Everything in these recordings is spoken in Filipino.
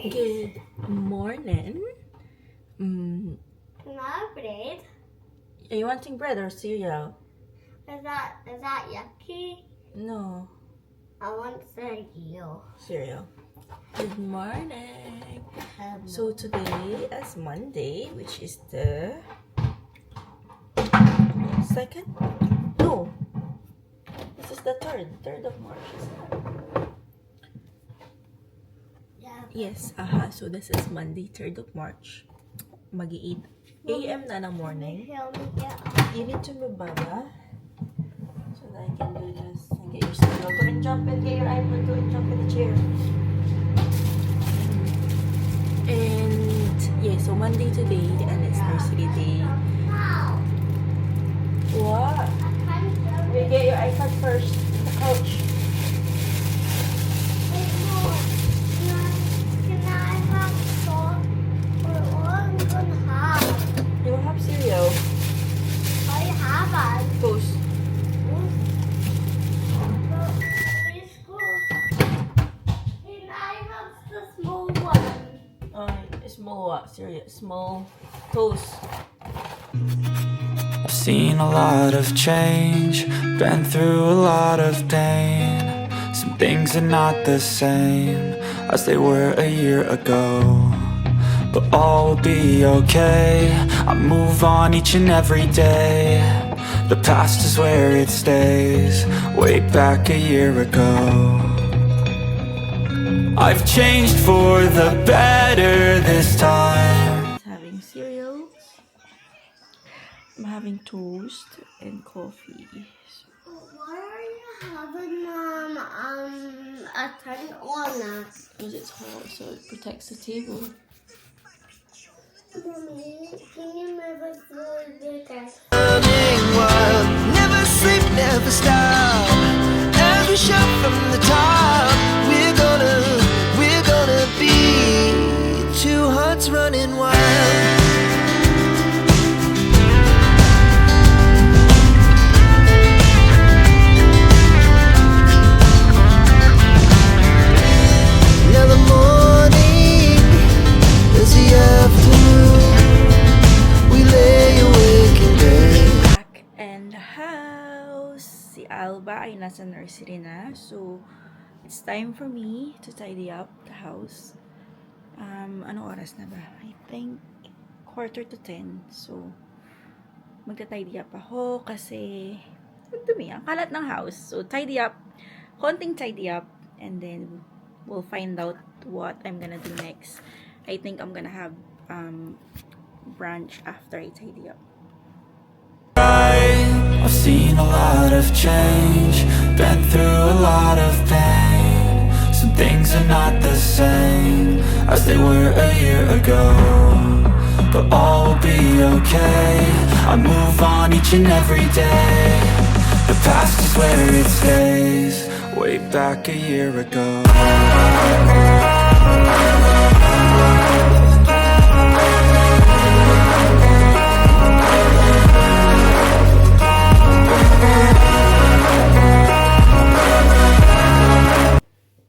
Good morning. Not bread. Are you wanting bread or cereal? Is that yucky? No, I want cereal. cereal. Good morning. So today is Monday, which is the 2nd? No, this is the 3rd of March, isn't it? Yeah. Yes, so this is Monday, 3rd of March. Mag-8 a.m. na ng morning. Help me get up. You need to move, Baba, so that I can do this and get your cereal. Go and jump and get your iPad. Go and jump in the chair. And yeah, so Monday today, and it's nursery day. Wow. What? You get your iPad first. The couch. Wait, Mom. Can I have salt? Or all I'm gonna have? You will have cereal. I haven't. Toast. Can I have the small one? Small what? Cereal. Small toast. I've seen a lot of change, been through a lot of pain. Some things are not the same as they were a year ago, but all will be okay. I move on each and every day. The past is where it stays, way back a year ago. I've changed for the better this time. Having cereal. I'm having toast and coffee. Why are you having a turn on us? Because it's hot, so it protects the table. Mommy, can you move us through the desk? Running wild, never sleep, never stop. As we shout from the top, we're gonna be two hearts running wild. Now the morning is the afternoon. We lay awake in bed. Back in the house. Si Alba ay nasa nursery na. So, it's time for me to tidy up the house. Anong oras na ba? I think 9:45. So, magta-tidy up ako kasi dumi. Ang kalat ng house. So, tidy up. Konting tidy up. And then, we'll find out what I'm gonna do next. I think I'm gonna have brunch after I tidy up. I've seen a lot of change, been through a lot of pain. Some things are not the same as they were a year ago, but all will be okay. I move on each and every day. The past is where it stays, way back a year ago.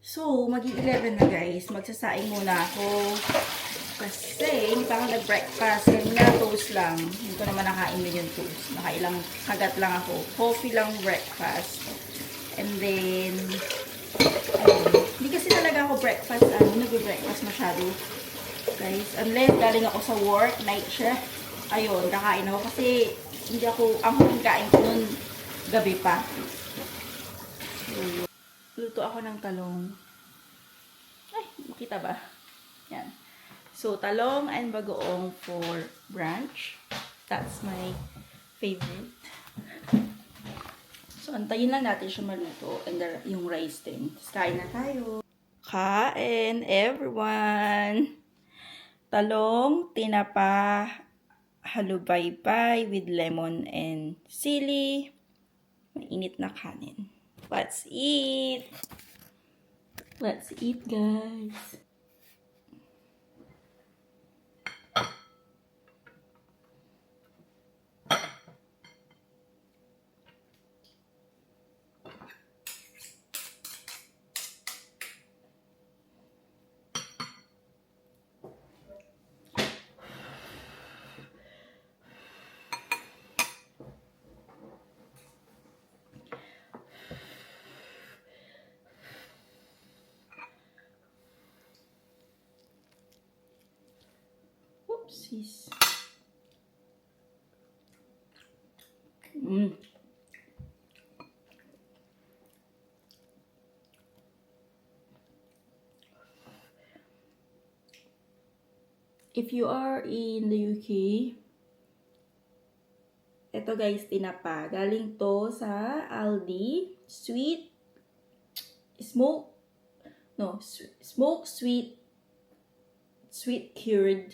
So, mag-11 na guys. Magsasaing muna ako. Kasi, hindi pa ako nag-breakfast. Kanina, toast lang. Hindi ko naman nakain din yung toast. Nakailang kagat lang ako. Coffee lang breakfast. And then, hindi kasi talaga ako breakfast. Nag-breakfast masyado. Guys, unless galing ako sa work, night shift. Ayun, kakain ako. Kasi, hindi ako, ang huling kain ko nun, gabi pa. Luto ako ng talong. Ay, makita ba? Yan. So, talong and bagoong for brunch. That's my favorite. So, antayin lang natin siya maluto. And yung rice din. Tapos kain na tayo. Kain, everyone! Talong, tinapa, halubaybay with lemon and sili. Mainit na kanin. Let's eat! Let's eat, guys! Oopsies. Mm. If you are in the UK, ito guys, tinapa. Galing to sa Aldi. Smoke sweet cured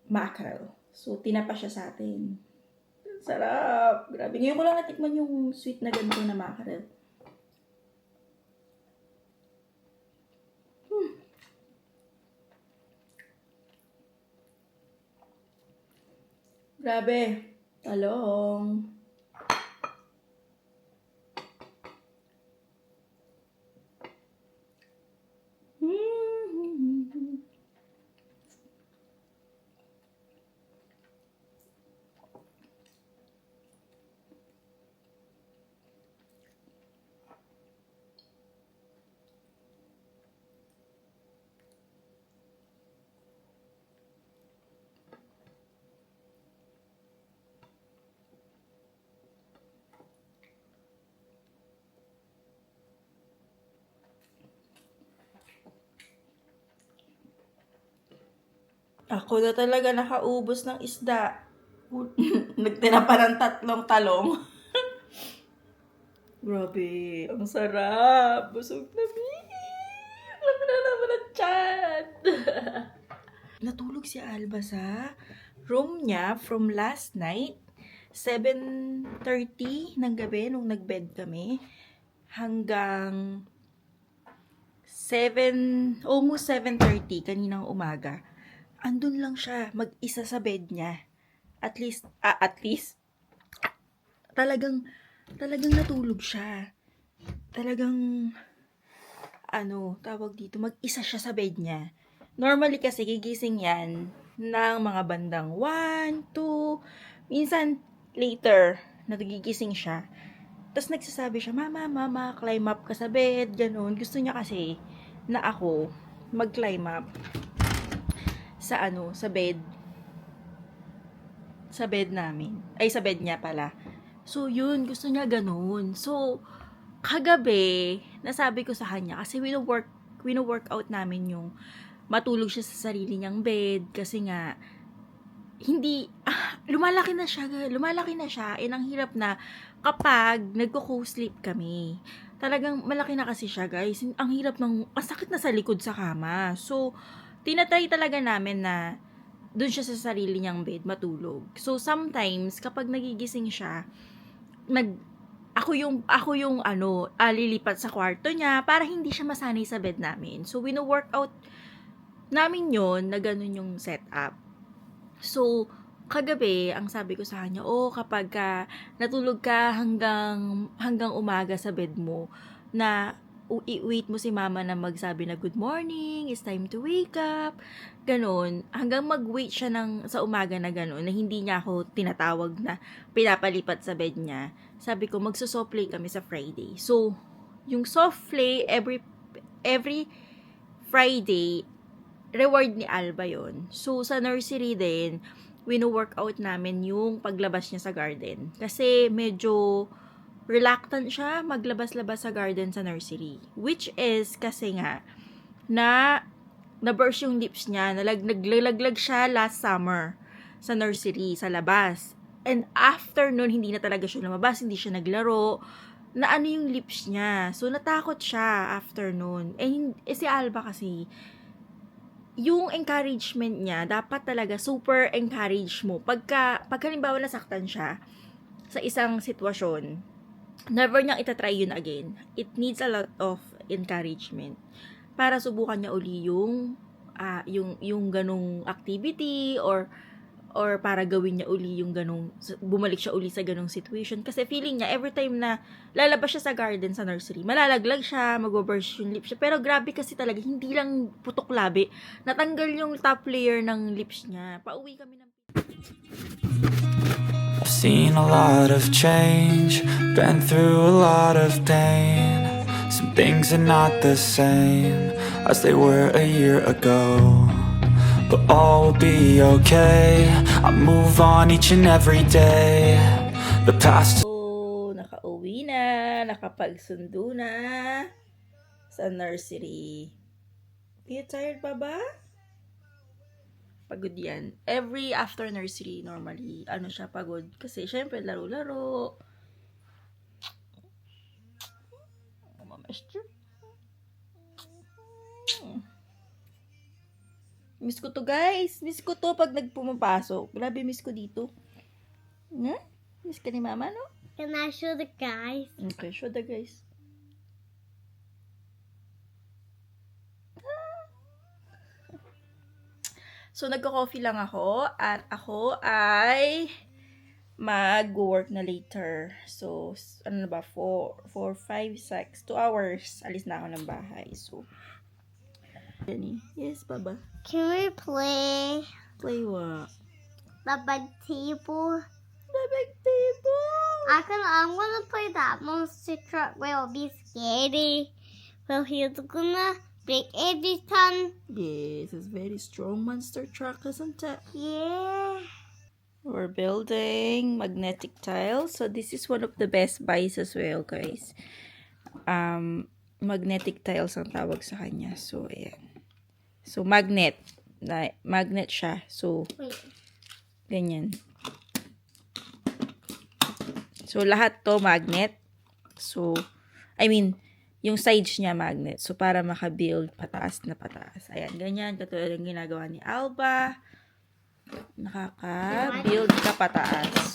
mackerel. So, tinapa siya sa atin. Sarap! Grabe. Ngayon ko lang natikman yung sweet na ganito na mackerel. Grabe. Talong. Ako na talaga nakaubos ng isda. Nagtira pa ng 3 talong. Grabe, ang sarap. Busog na Laki na naman ang tiyan. Natulog si Alba sa room niya from last night. 7:30 ng gabi nung nagbed kami. Hanggang almost 7:30 kaninang umaga. Andun lang siya, mag-isa sa bed niya. At least, talagang natulog siya. Talagang, tawag dito, mag-isa siya sa bed niya. Normally kasi, gigising yan ng mga bandang 1, 2, minsan later, nagigising siya. Tapos nagsasabi siya, Mama, climb up ka sa bed, ganun. Gusto niya kasi na ako mag-climb up sa bed. Sa bed namin. Ay, sa bed niya pala. So, yun, gusto niya ganun. So, kagabi, nasabi ko sa kanya, kasi wino-workout namin yung matulog siya sa sarili niyang bed, kasi nga, lumalaki na siya, and ang hirap na kapag nagko-co-sleep kami. Talagang malaki na kasi siya, guys. Ang hirap ang sakit na sa likod sa kama. So, tinatry talaga namin na doon siya sa sarili niyang bed matulog. So, sometimes, kapag nagigising siya, ako yung lilipat sa kwarto niya para hindi siya masanay sa bed namin. So, wino-workout namin yon na ganun yung setup. So, kagabi, ang sabi ko sa kanya, kapag natulog ka hanggang umaga sa bed mo, na i-wait mo si mama na magsabi na good morning, it's time to wake up, ganun, hanggang mag-wait siya sa umaga na ganun, na hindi niya ako tinatawag na pinapalipat sa bed niya. Sabi ko, magso-soft play kami sa Friday. So, yung soft play, every Friday, reward ni Alba yon. So, sa nursery din, wino-workout namin yung paglabas niya sa garden. Kasi medyo reluctant siya maglabas-labas sa garden sa nursery. Which is, kasi nga, na-burst yung lips niya, naglaglag siya last summer sa nursery, sa labas. And after nun, hindi na talaga siya lumabas, hindi siya naglaro, yung lips niya. So, natakot siya after nun. Si Alba kasi, yung encouragement niya, dapat talaga super encourage mo. Pagka halimbawa nasaktan siya sa isang sitwasyon, never niyang itatry yun again. It needs a lot of encouragement para subukan niya uli yung ganong activity or para gawin niya uli yung ganong, bumalik siya uli sa ganong situation. Kasi feeling niya, every time na lalabas siya sa garden, sa nursery, malalaglag siya, mag-burst yung lips siya. Pero grabe kasi talaga, hindi lang putok labi, natanggal yung top layer ng lips niya. Pauwi kami ng... I've seen a lot of change, been through a lot of pain. Some things are not the same as they were a year ago. but all will be okay. I move on each and every day. The past So, nakauwi na, nakapagsundo na sa nursery. You tired pa ba? Pagod yan. Every after nursery, normally, ano siya, pagod. Kasi, syempre, laro-laro. Master. Miss ko to, guys. Miss ko to pag nagpumapasok. Grabe, miss ko dito. Miss ka ni mama, no? Can I show the guys? Okay, show the guys. So, nagko-coffee lang ako at ako ay mag-work na later. So, ano na ba? 4, 5, 6, 2 hours. Alis na ako ng bahay. So, Jenny. Yes, Baba. Can we play Play what? the big table? The big table! I'm gonna play that monster truck where it'll be scary. Well, he's gonna break every time. Yes, it's very strong monster truck, isn't it? Yeah. We're building magnetic tiles. So this is one of the best buys as well, guys. Magnetic tiles ang tawag sa kanya. So, ayan. So, magnet. Magnet siya. So, Wait. ganyan. So, lahat to magnet. So, I mean, yung sides niya magnet. So, para makabuild pataas na pataas. Ayan, ganyan. Katulad ng ginagawa ni Alba. Nakaka-build ka pataas.